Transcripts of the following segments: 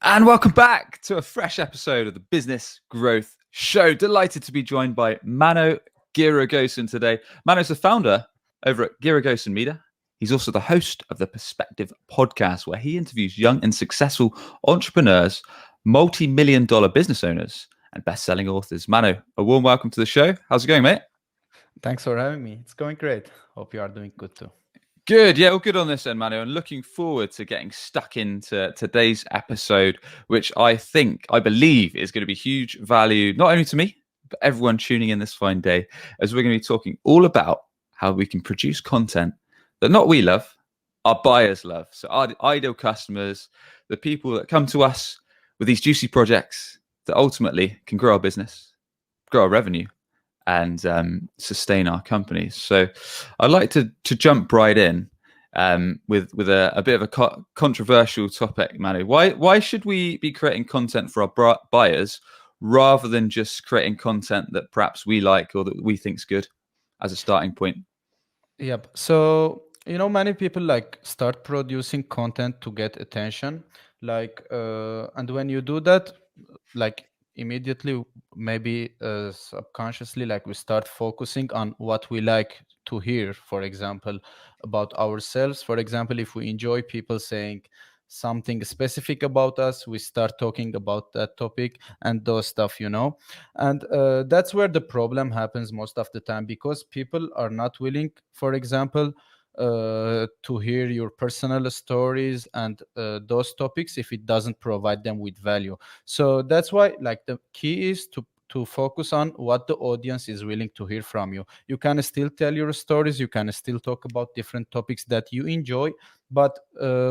And welcome back to a fresh episode of the Business Growth Show. Delighted to be joined by Mano Guiragossian today. Mano's the founder over at Guiragossian Media. He's also the host of the Perspective podcast, where he interviews young and successful entrepreneurs, multi-million-dollar business owners, and best-selling authors. Mano, a warm welcome to the show. How's it going, mate? Thanks for having me. It's going great. Hope you are doing good too. Good. Yeah, all good on this end, Manu. And looking forward to getting stuck into today's episode, which I believe is going to be huge value, not only to me, but everyone tuning in this fine day, as we're going to be talking all about how we can produce content that not we love, our buyers love. So our ideal customers, the people that come to us with these juicy projects that ultimately can grow our business, grow our revenue, and sustain our companies. So I'd like to jump right in with a bit of a controversial topic, Manu. Why should we be creating content for our buyers rather than just creating content that perhaps we like or that we think's good as a starting point? Yep. So, many people start producing content to get attention. And when you do that, like immediately, maybe subconsciously, we start focusing on what we like to hear, for example, about ourselves. For example, if we enjoy people saying something specific about us, we start talking about that topic and those stuff. And that's where the problem happens most of the time, because people are not willing, for example, to hear your personal stories and those topics if it doesn't provide them with value. So that's why the key is to focus on what the audience is willing to hear from you. You can still tell your stories, you can still talk about different topics that you enjoy, but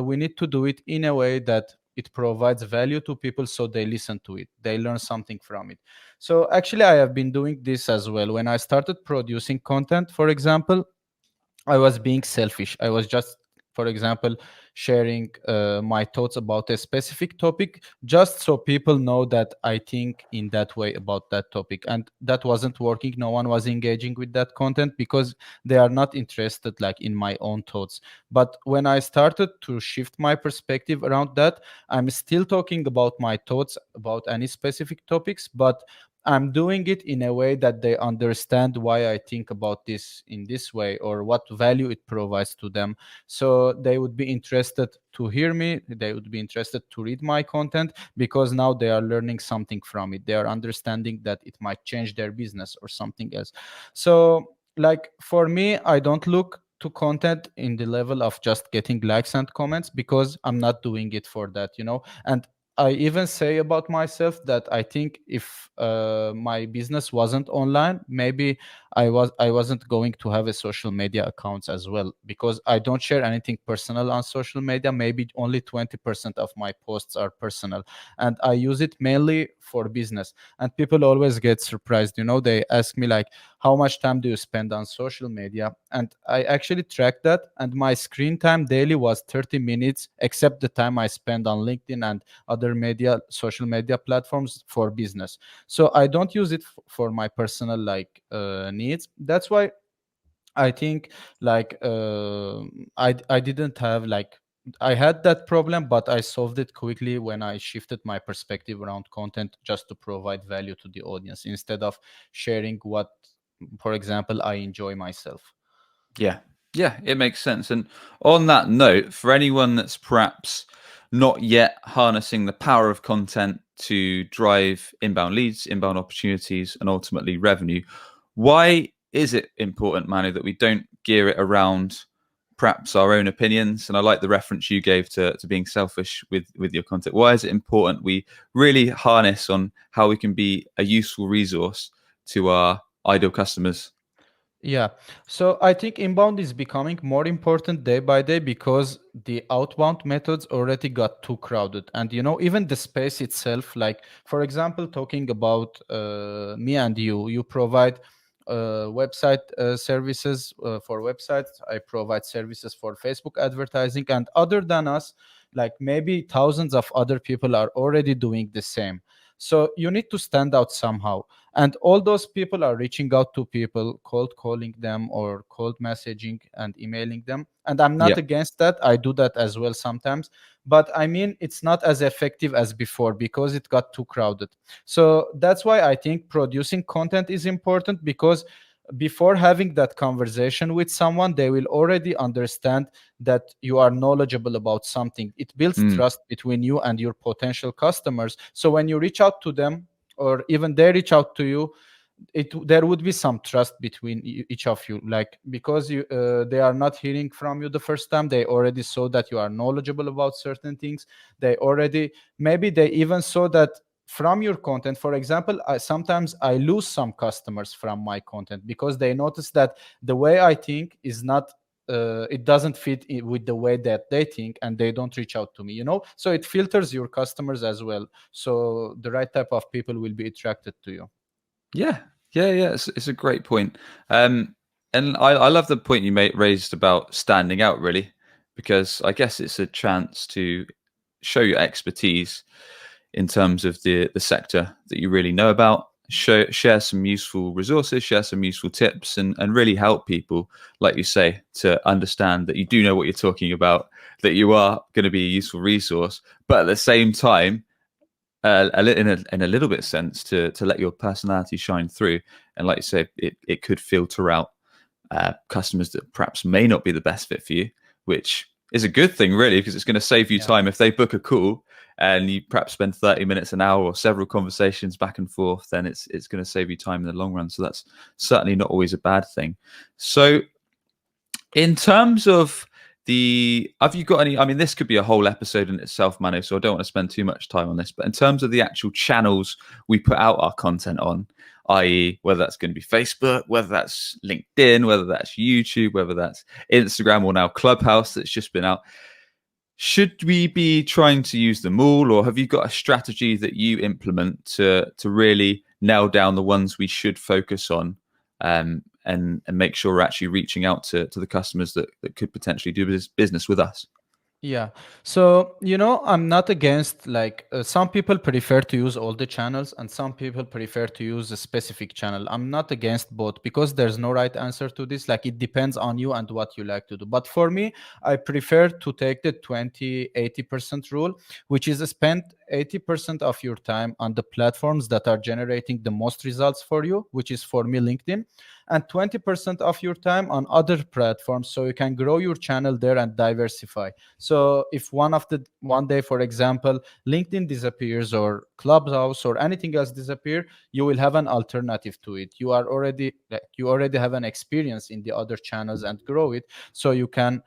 we need to do it in a way that it provides value to people, so they listen to it, they learn something from it. So actually, I have been doing this as well. When I started producing content, for example, I was being selfish. I was just, for example, sharing my thoughts about a specific topic, just so people know that I think in that way about that topic. And that wasn't working. No one was engaging with that content because they are not interested in my own thoughts. But when I started to shift my perspective around that, I'm still talking about my thoughts about any specific topics, but I'm doing it in a way that they understand why I think about this in this way, or what value it provides to them. So they would be interested to hear me. They would be interested to read my content, because now they are learning something from it. They are understanding that it might change their business or something else. So, for me, I don't look to content in the level of just getting likes and comments, because I'm not doing it for that. And I even say about myself that I think if my business wasn't online, maybe I wasn't going to have a social media accounts as well, because I don't share anything personal on social media. Maybe only 20% of my posts are personal, and I use it mainly for business. And people always get surprised. They ask me how much time do you spend on social media? And I actually track that, and my screen time daily was 30 minutes, except the time I spend on LinkedIn and other social media platforms for business. So I don't use it for my personal needs. That's why I think I didn't have I had that problem, but I solved it quickly when I shifted my perspective around content, just to provide value to the audience instead of sharing what, for example, I enjoy myself. Yeah, it makes sense. And on that note, for anyone that's perhaps not yet harnessing the power of content to drive inbound leads, inbound opportunities, and ultimately revenue, why is it important, Manu, that we don't gear it around perhaps our own opinions? And I like the reference you gave to being selfish with your content. Why is it important we really harness on how we can be a useful resource to our ideal customers? Yeah. So I think inbound is becoming more important day by day, because the outbound methods already got too crowded. And, even the space itself, for example, talking about me and you provide website services for websites. I provide services for Facebook advertising. And other than us, maybe thousands of other people are already doing the same. So you need to stand out somehow. and all those people are reaching out to people, cold calling them or cold messaging and emailing them. And I'm not Yeah. against that, I do that as well sometimes, but I mean it's not as effective as before because it got too crowded. So that's why I think producing content is important, because before having that conversation with someone, they will already understand that you are knowledgeable about something. It builds Mm. trust between you and your potential customers. So when you reach out to them, or even they reach out to you, there would be some trust between each of you, like because they are not hearing from you the first time, they already saw that you are knowledgeable about certain things. They already, maybe they even saw that from your content. For example, sometimes I lose some customers from my content because they notice that the way I think is not it doesn't fit with the way that they think, and they don't reach out to me, so it filters your customers as well, so the right type of people will be attracted to you. Yeah, yeah. It's a great point. And I love the point you raised about standing out, really, because I guess it's a chance to show your expertise in terms of the sector that you really know about. Share some useful resources, share some useful tips, and really help people, like you say, to understand that you do know what you're talking about, that you are going to be a useful resource, but at the same time, in a little bit of sense, to let your personality shine through. And like you say, it could filter out customers that perhaps may not be the best fit for you, which is a good thing, really, because it's going to save you Yeah. time. If they book a call and you perhaps spend 30 minutes, an hour, or several conversations back and forth, then it's going to save you time in the long run. So that's certainly not always a bad thing. So in terms of have you got any, I mean, this could be a whole episode in itself, Manu, so I don't want to spend too much time on this, but in terms of the actual channels we put out our content on, i.e. whether that's going to be Facebook, whether that's LinkedIn, whether that's YouTube, whether that's Instagram, or now Clubhouse that's just been out, should we be trying to use them all, or have you got a strategy that you implement to really nail down the ones we should focus on, and make sure we're actually reaching out to the customers that could potentially do business with us? Yeah. So, I'm not against, like, some people prefer to use all the channels and some people prefer to use a specific channel. I'm not against both because there's no right answer to this. Like, it depends on you and what you like to do. But for me, I prefer to take the 20-80% rule, which is spend 80% of your time on the platforms that are generating the most results for you, which is for me LinkedIn, and 20% of your time on other platforms so you can grow your channel there and diversify. So if one day, for example, LinkedIn disappears or Clubhouse or anything else disappear, you will have an alternative to it. You already have an experience in the other channels and grow it, so you can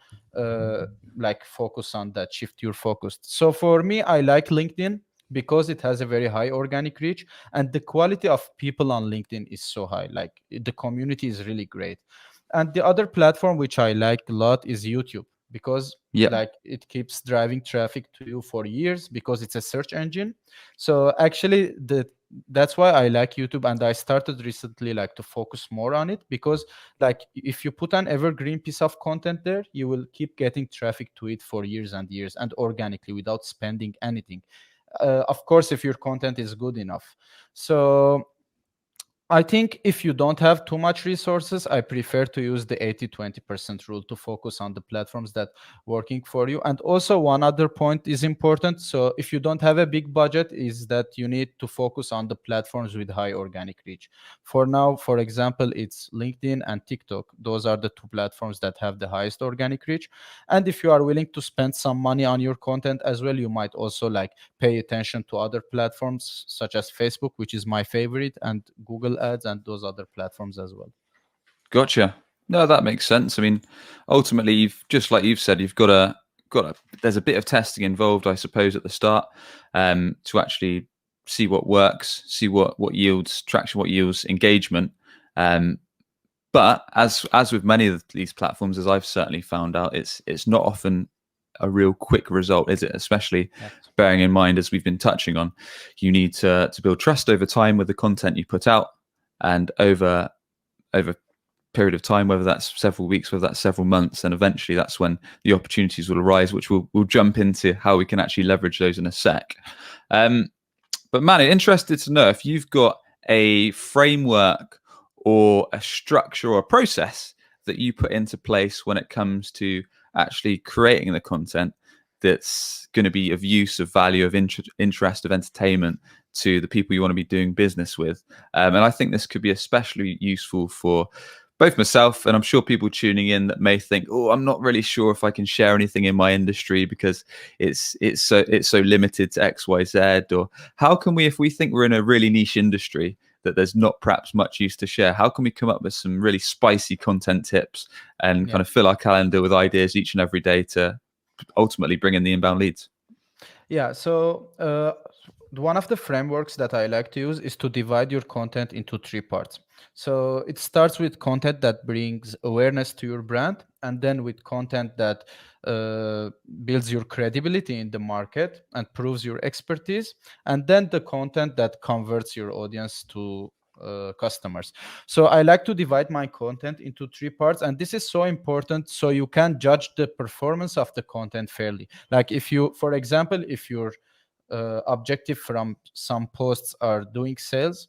like focus on that, shift your focus. So for me, I like LinkedIn because it has a very high organic reach and the quality of people on LinkedIn is so high. Like the community is really great. And the other platform which I like a lot is YouTube, because Yeah. like it keeps driving traffic to you for years because it's a search engine. So actually that's why I like YouTube, and I started recently like to focus more on it, because like if you put an evergreen piece of content there, you will keep getting traffic to it for years and years and organically without spending anything. Of course, if your content is good enough. So I think if you don't have too much resources, I prefer to use the 80-20% rule to focus on the platforms that working for you. And also one other point is important. So if you don't have a big budget, is that you need to focus on the platforms with high organic reach. For now, for example, it's LinkedIn and TikTok. Those are the two platforms that have the highest organic reach. And if you are willing to spend some money on your content as well, you might also like pay attention to other platforms such as Facebook, which is my favorite, and Google Ads and those other platforms as well. Gotcha. No, that makes sense. I mean, ultimately, you've said, you've got a there's a bit of testing involved, I suppose, at the start, to actually see what works, see what yields traction, what yields engagement. But as with many of these platforms, as I've certainly found out, it's not often a real quick result, is it? Especially Yes. bearing in mind, as we've been touching on, you need to build trust over time with the content you put out, and over period of time, whether that's several weeks, whether that's several months, and eventually that's when the opportunities will arise, which we'll jump into how we can actually leverage those in a sec. But Manu, interested to know if you've got a framework or a structure or a process that you put into place when it comes to actually creating the content that's going to be of use, of value, of interest, of entertainment to the people you want to be doing business with. And I think this could be especially useful for both myself and I'm sure people tuning in that may think, oh, I'm not really sure if I can share anything in my industry because it's so limited to XYZ. Or how can we, if we think we're in a really niche industry that there's not perhaps much use to share, how can we come up with some really spicy content tips and kind of fill our calendar with ideas each and every day to ultimately bring in the inbound leads? Yeah, so one of the frameworks that I like to use is to divide your content into three parts. So it starts with content that brings awareness to your brand, and then with content that builds your credibility in the market and proves your expertise, and then the content that converts your audience to customers. So I like to divide my content into three parts, and this is so important so you can judge the performance of the content fairly. Like if you, for example, if your objective from some posts are doing sales,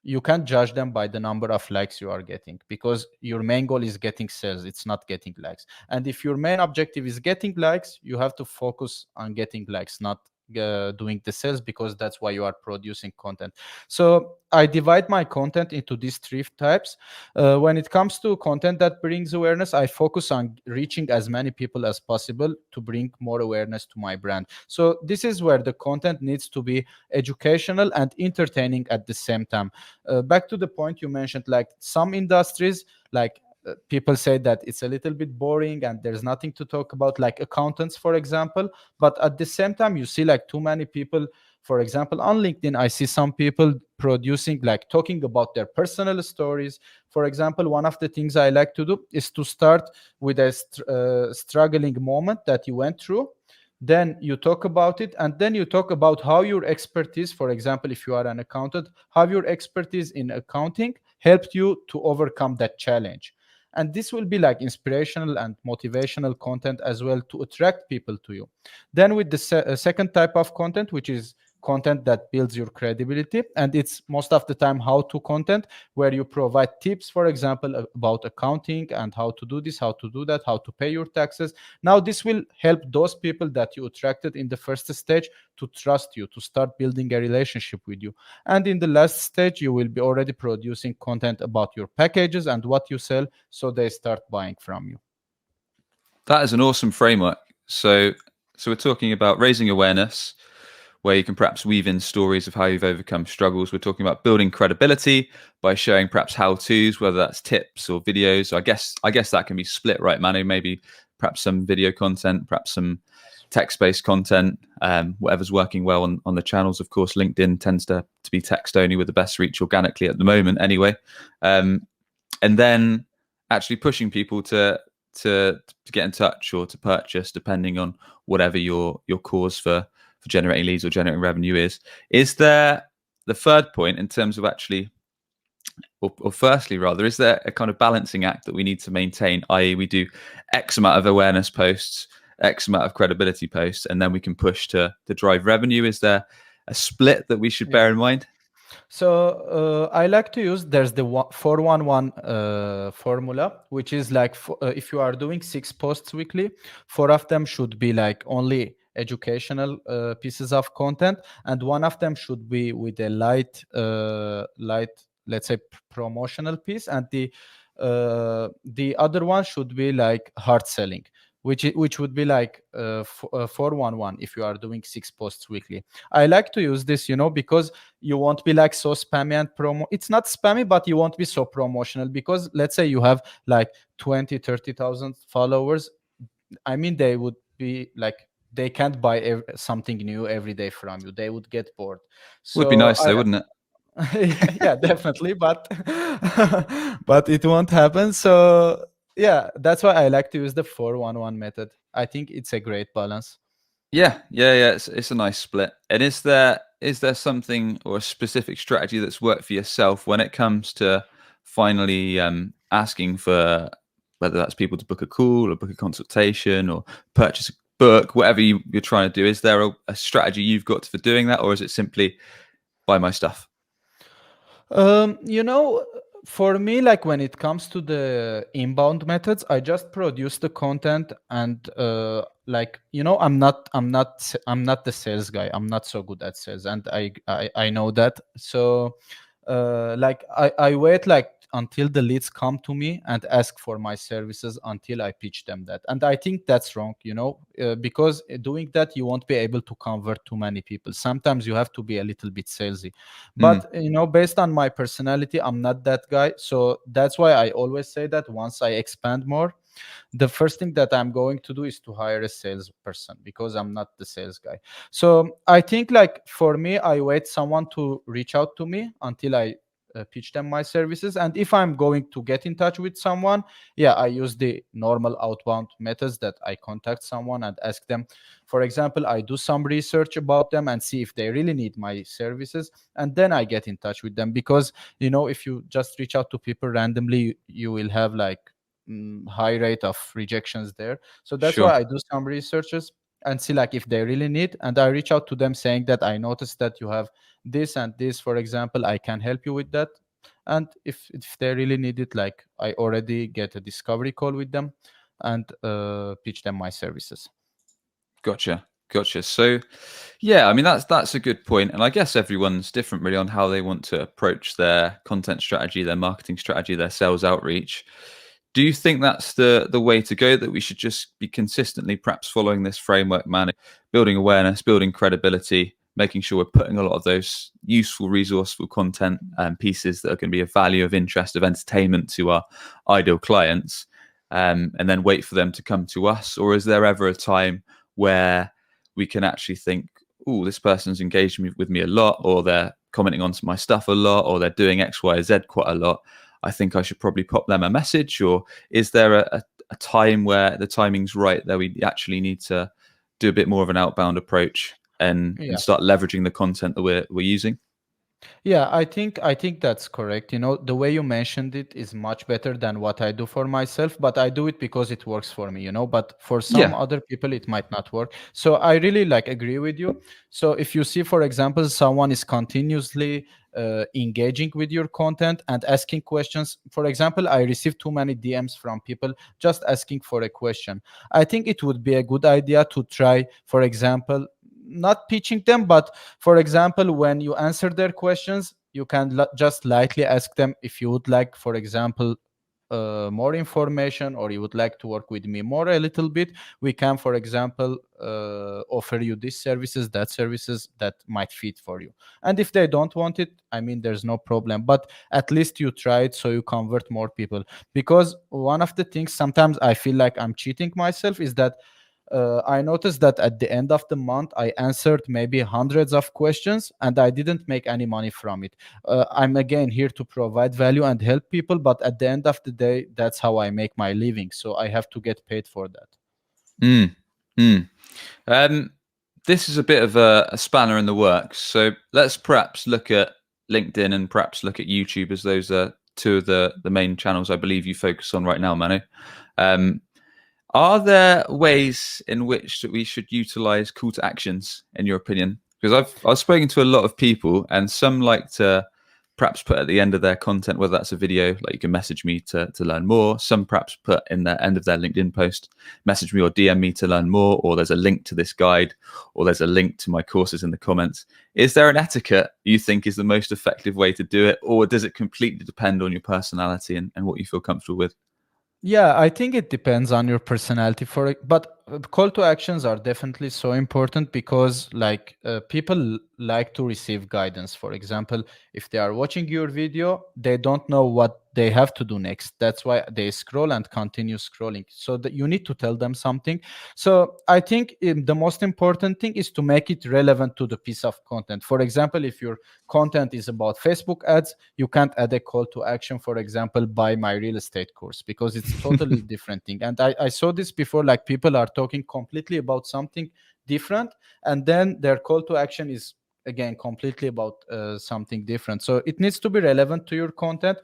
you can't judge them by the number of likes you are getting, because your main goal is getting sales, it's not getting likes. And if your main objective is getting likes, you have to focus on getting likes, not doing the sales, because that's why you are producing content. So I divide my content into these three types. When it comes to content that brings awareness, I focus on reaching as many people as possible to bring more awareness to my brand. So this is where the content needs to be educational and entertaining at the same time. Back to the point you mentioned, like some industries, like people say that it's a little bit boring and there's nothing to talk about, like accountants, for example. But at the same time, you see like too many people, for example, on LinkedIn, I see some people producing, like talking about their personal stories. For example, one of the things I like to do is to start with a struggling moment that you went through. Then you talk about it, and then you talk about how your expertise, for example, if you are an accountant, how your expertise in accounting helped you to overcome that challenge. And this will be like inspirational and motivational content as well to attract people to you. Then with the second type of content, which is content that builds your credibility, and it's most of the time how to content, where you provide tips, for example, about accounting and how to do this, how to do that, how to pay your taxes. Now this will help those people that you attracted in the first stage to trust you, to start building a relationship with you. And in the last stage, you will be already producing content about your packages and what you sell, so they start buying from you. That is an awesome framework. So we're talking about raising awareness, where you can perhaps weave in stories of how you've overcome struggles. We're talking about building credibility by showing perhaps how-tos, whether that's tips or videos. So I guess that can be split, right, Manu? Maybe perhaps some video content, perhaps some text-based content, whatever's working well on the channels. Of course, LinkedIn tends to be text only with the best reach organically at the moment anyway. And then actually pushing people to get in touch or to purchase, depending on whatever your cause for generating leads or generating revenue is. Is there the third point in terms of actually, or firstly rather, is there a kind of balancing act that we need to maintain, i.e. we do X amount of awareness posts, X amount of credibility posts, and then we can push to drive revenue? Is there a split that we should bear in mind? So I like to use, there's the 411 formula, which is like if you are doing 6 posts weekly, 4 of them should be like only educational pieces of content, and 1 of them should be with a light, let's say, promotional piece, and the other one should be like hard selling, which would be like 411 if you are doing 6 posts weekly. I like to use this, because you won't be like so spammy and promo. It's not spammy, but you won't be so promotional, because let's say you have like 20-30,000 followers. I mean, they would be like, they can't buy something new every day from you. They would get bored. Would be So nice though, wouldn't it? yeah, definitely, but but it won't happen. So yeah, that's why I like to use the 411 method. I think it's a great balance. Yeah. It's a nice split. And is there something or a specific strategy that's worked for yourself when it comes to finally asking for, whether that's people to book a call or book a consultation or purchase a book, whatever you're trying to do? Is there a strategy you've got for doing that, or is it simply buy my stuff? You know, for me, like when it comes to the inbound methods, I just produce the content and like I'm not the sales guy. I'm not so good at sales, and I know that. So like I wait like until the leads come to me and ask for my services until I pitch them that. And I think that's wrong, you know, because doing that you won't be able to convert too many people. Sometimes you have to be a little bit salesy. Mm, But you know, based on my personality, I'm not that guy. So that's why I always say that once I expand more, the first thing that I'm going to do is to hire a salesperson because I'm not the sales guy. So I think like for me, I wait someone to reach out to me until I pitch them my services. And if I'm going to get in touch with someone, yeah, I use the normal outbound methods that I contact someone and ask them. For example, I do some research about them and see if they really need my services, and then I get in touch with them. Because you know, if you just reach out to people randomly, you will have like high rate of rejections there. So that's sure. why I do some researches and see like if they really need, and I reach out to them saying that I noticed that you have this and this, for example, I can help you with that. And if they really need it, like I already get a discovery call with them and pitch them my services. Gotcha. Gotcha. So, yeah, I mean that's a good point, and I guess everyone's different really on how they want to approach their content strategy, their marketing strategy, their sales outreach. Do you think that's the way to go? That we should just be consistently, perhaps following this framework, man, building awareness, building credibility, making sure we're putting a lot of those useful, resourceful content and pieces that are going to be of value, of interest, of entertainment to our ideal clients, and then wait for them to come to us? Or is there ever a time where we can actually think, oh, this person's engaged with me a lot, or they're commenting on my stuff a lot, or they're doing X, Y, Z quite a lot. I think I should probably pop them a message. Or is there a time where the timing's right that we actually need to do a bit more of an outbound approach and Yeah. start leveraging the content that we're using? Yeah, I think that's correct. You know, the way you mentioned it is much better than what I do for myself, but I do it because it works for me, you know, but for some Yeah. other people it might not work. So I really like agree with you. So if you see, for example, someone is continuously engaging with your content and asking questions. For example, I receive too many DMs from people just asking for a question. I think it would be a good idea to try, for example, not pitching them, but for example, when you answer their questions, you can just lightly ask them if you would like, for example, more information, or you would like to work with me more a little bit. We can, for example, offer you these services, that services that might fit for you. And if they don't want it, I mean, there's no problem. But at least you try it so you convert more people. Because one of the things sometimes I feel like I'm cheating myself is that I noticed that at the end of the month, I answered maybe hundreds of questions and I didn't make any money from it. I'm again here to provide value and help people, but at the end of the day, that's how I make my living. So I have to get paid for that. Mm, mm. Um, this is a bit of a spanner in the works. So let's perhaps look at LinkedIn and perhaps look at YouTube, as those are two of the main channels I believe you focus on right now, Manu. Um, are there ways in which that we should utilize call to actions, in your opinion? Because I've spoken to a lot of people, and some like to perhaps put at the end of their content, whether that's a video, like you can message me to learn more. Some perhaps put in the end of their LinkedIn post, message me or DM me to learn more, or there's a link to this guide, or there's a link to my courses in the comments. Is there an etiquette you think is the most effective way to do it, or does it completely depend on your personality and what you feel comfortable with? Yeah, I think it depends on your personality for it, but call to actions are definitely so important because like people like to receive guidance. For example, if they are watching your video, they don't know what they have to do next. That's why they scroll and continue scrolling. So that you need to tell them something. So I think the most important thing is to make it relevant to the piece of content. For example, if your content is about Facebook ads, you can't add a call to action, for example, buy my real estate course, because it's totally different thing. And I saw this before, like people are talking completely about something different, and then their call to action is again completely about something different. So it needs to be relevant to your content.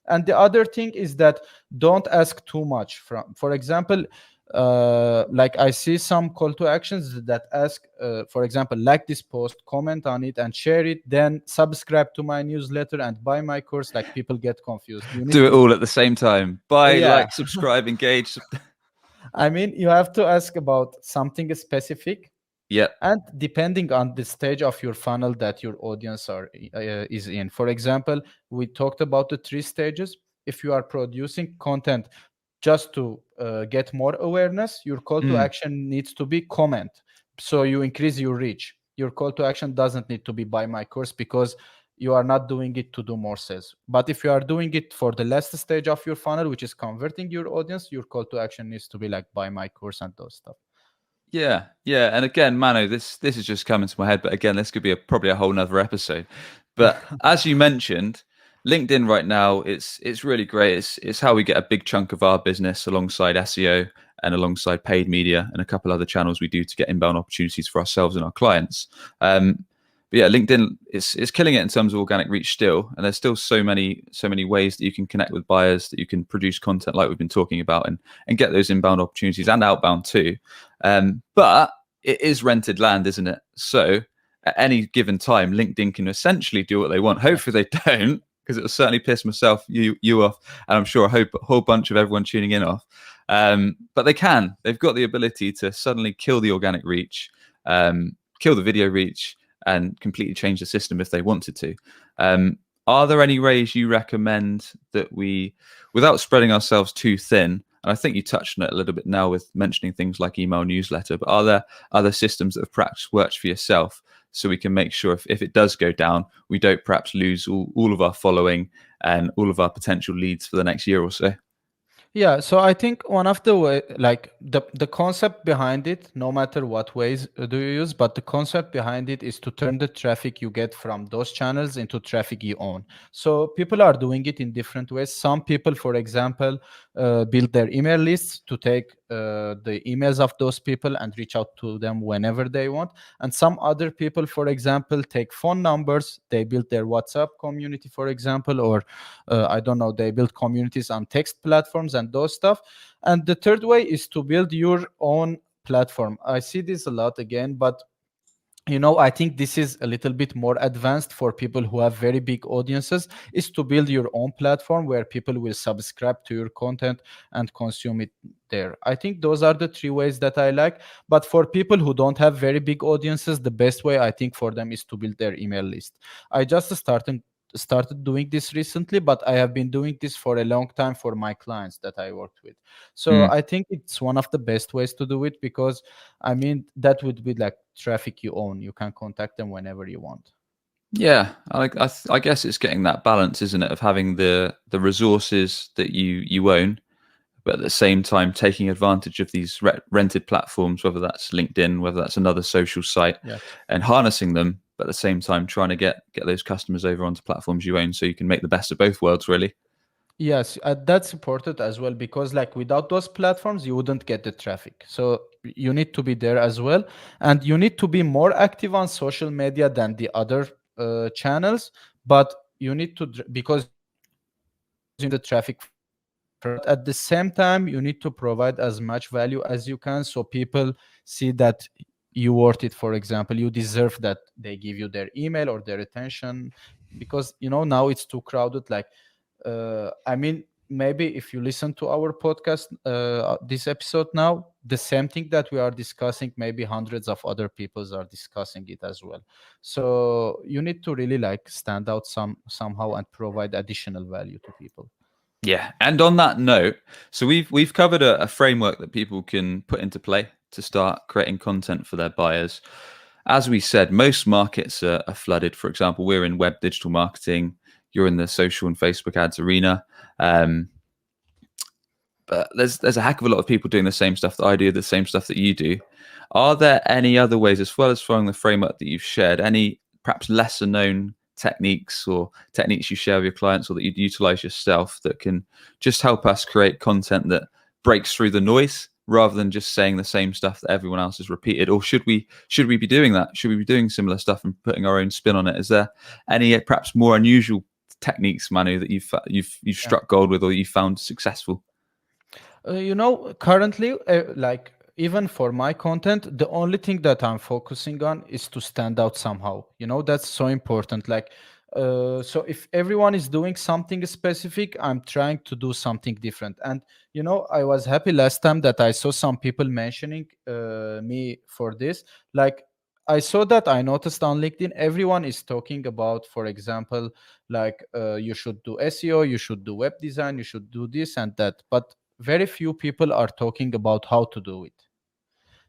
And the other thing is that don't ask too much from, for example, Like I see some call to actions that ask, for example, like this post, comment on it and share it, then subscribe to my newsletter and buy my course. Like people get confused. You need Do it to, all at the same time. Buy, yeah. like, subscribe, engage. I mean, you have to ask about something specific, Yep. and depending on the stage of your funnel that your audience is in. For example, we talked about the three stages. If you are producing content just to get more awareness, your call to Mm. action needs to be comment, so you increase your reach. Your call to action doesn't need to be buy my course, because you are not doing it to do more sales. But if you are doing it for the last stage of your funnel, which is converting your audience, your call to action needs to be like buy my course and those stuff. Yeah, yeah, and again, Mano, this is just coming to my head, but again, this could be probably a whole nother episode. But as you mentioned, LinkedIn right now, it's really great. It's how we get a big chunk of our business alongside SEO and alongside paid media and a couple other channels we do to get inbound opportunities for ourselves and our clients. But yeah, LinkedIn is killing it in terms of organic reach still, and there's still so many ways that you can connect with buyers, that you can produce content like we've been talking about, and get those inbound opportunities and outbound too. But it is rented land, isn't it? So at any given time, LinkedIn can essentially do what they want. Yeah. Hopefully they don't, because it will certainly piss myself, you off, and I'm sure a whole bunch of everyone tuning in off. But they can. They've got the ability to suddenly kill the organic reach, kill the video reach, and completely change the system if they wanted to. Are there any ways you recommend that we, without spreading ourselves too thin, and I think you touched on it a little bit now with mentioning things like email newsletter, but are there other systems that have perhaps worked for yourself, so we can make sure if it does go down, we don't perhaps lose all of our following and all of our potential leads for the next year or so? Yeah, so I think one of the way, like the concept behind it, no matter what ways do you use, but the concept behind it is to turn the traffic you get from those channels into traffic you own. So people are doing it in different ways. Some people, for example, build their email lists to take the emails of those people and reach out to them whenever they want. And some other people, for example, take phone numbers, they build their WhatsApp community, for example, or I don't know, they build communities on text platforms and those stuff. And the third way is to build your own platform. I see this a lot again, but I think this is a little bit more advanced for people who have very big audiences, is to build your own platform where people will subscribe to your content and consume it there. I think those are the three ways that I like. But for people who don't have very big audiences, the best way I think for them is to build their email list. I just started doing this recently, but I have been doing this for a long time for my clients that I worked with. So Mm. I think it's one of the best ways to do it, because I mean, that would be like traffic you own. You can contact them whenever you want. Yeah, I guess it's getting that balance, isn't it, of having the resources that you own, but at the same time taking advantage of these rented platforms, whether that's LinkedIn, whether that's another social site, Yes. and harnessing them, but at the same time trying to get those customers over onto platforms you own, so you can make the best of both worlds, really. Yes, that's important as well, because like without those platforms, you wouldn't get the traffic. So you need to be there as well, and you need to be more active on social media than the other channels. But you need to because you need the traffic from there. But at the same time, you need to provide as much value as you can, so people see that you worth it. For example, you deserve that they give you their email or their attention, because now it's too crowded. Like I mean, maybe if you listen to our podcast, this episode now, the same thing that we are discussing, maybe hundreds of other peoples are discussing it as well. So you need to really like stand out somehow and provide additional value to people. Yeah, and on that note, so we've covered a framework that people can put into play to start creating content for their buyers. As we said, most markets are flooded. For example, we're in web digital marketing. You're in the social and Facebook ads arena. But there's a heck of a lot of people doing the same stuff that I do, the same stuff that you do. Are there any other ways, as well as following the framework that you've shared, any perhaps lesser known techniques or techniques you share with your clients or that you utilize yourself that can just help us create content that breaks through the noise rather than just saying the same stuff that everyone else has repeated? Or should we be doing that? Should we be doing similar stuff and putting our own spin on it? Is there any perhaps more unusual techniques, Manu, that you've Yeah. struck gold with or you found successful? Currently, like even for my content, the only thing that I'm focusing on is to stand out somehow. That's so important. Like, so if everyone is doing something specific, I'm trying to do something different. And I was happy last time that I saw some people mentioning me for this. Like, I noticed on LinkedIn, everyone is talking about, for example, like you should do SEO, you should do web design, you should do this and that. But very few people are talking about how to do it.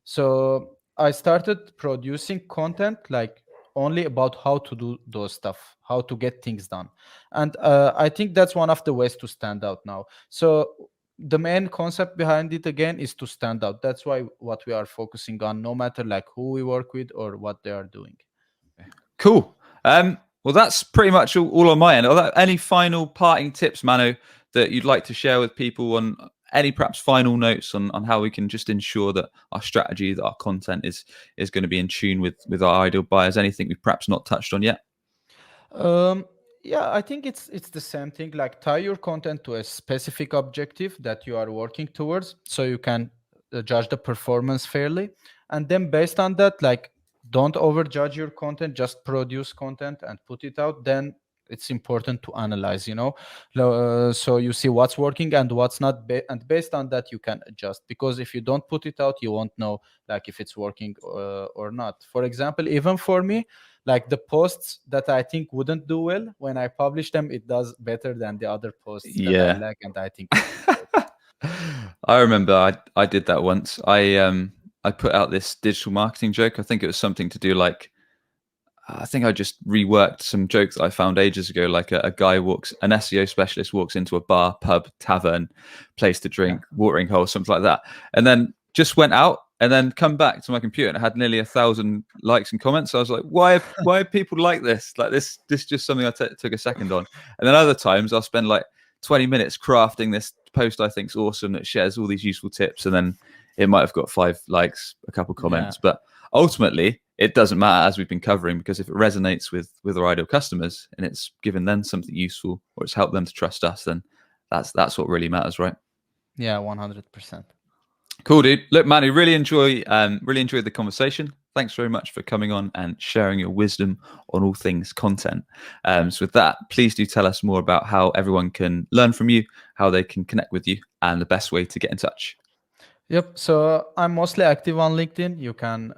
So I started producing content like only about how to do those stuff, how to get things done. And I think that's one of the ways to stand out now. So the main concept behind it again is to stand out. That's why what we are focusing on, no matter like who we work with or what they are doing. Cool. Well, that's pretty much all on my end. Are there any final parting tips, Mano, that you'd like to share with people on any perhaps final notes on how we can just ensure that our strategy, that our content is going to be in tune with our ideal buyers? Anything we've perhaps not touched on yet? Um, yeah, I think it's the same thing. Like tie your content to a specific objective that you are working towards, so you can judge the performance fairly, and then based on that, like don't overjudge your content. Just produce content and put it out. Then it's important to analyze. So you see what's working and what's not, and based on that, you can adjust. Because if you don't put it out, you won't know like if it's working or not. For example, even for me, like the posts that I think wouldn't do well, when I publish them, it does better than the other posts that I Yeah. like and I think it's good. I remember I did that once. I put out this digital marketing joke. I think it was something to do like, I think I just reworked some jokes that I found ages ago. Like a guy walks, an SEO specialist walks into a bar, pub, tavern, place to Yeah. drink, watering hole, something like that, and then just went out and then come back to my computer and it had nearly 1,000 likes and comments. So I was like, why are people like this? Like this just something I took a second on. And then other times I'll spend like 20 minutes crafting this post I think's awesome that shares all these useful tips, and then it might have got 5 likes, a couple Yeah. comments, but ultimately it doesn't matter, as we've been covering, because if it resonates with our ideal customers and it's given them something useful or it's helped them to trust us, then that's what really matters, right? Yeah, 100%. Cool, dude. Look, Manu, really enjoyed the conversation. Thanks very much for coming on and sharing your wisdom on all things content. So with that, please do tell us more about how everyone can learn from you, how they can connect with you, and the best way to get in touch. Yep. So I'm mostly active on LinkedIn. You can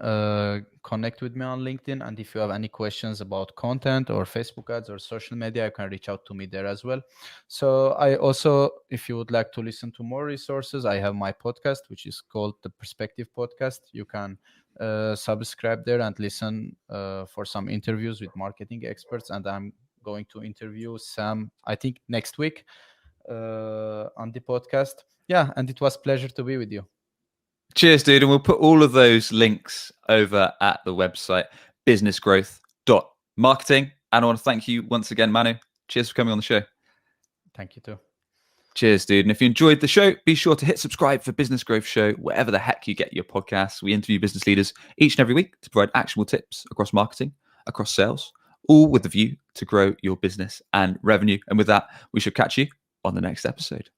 connect with me on LinkedIn. And if you have any questions about content or Facebook ads or social media, you can reach out to me there as well. So I also, if you would like to listen to more resources, I have my podcast, which is called the Perspective Podcast. You can subscribe there and listen for some interviews with marketing experts. And I'm going to interview Sam, I think next week on the podcast. Yeah. And it was a pleasure to be with you. Cheers, dude. And we'll put all of those links over at the website, businessgrowth.marketing. And I want to thank you once again, Manu. Cheers for coming on the show. Thank you too. Cheers, dude. And if you enjoyed the show, be sure to hit subscribe for Business Growth Show, wherever the heck you get your podcasts. We interview business leaders each and every week to provide actionable tips across marketing, across sales, all with the view to grow your business and revenue. And with that, we shall catch you on the next episode.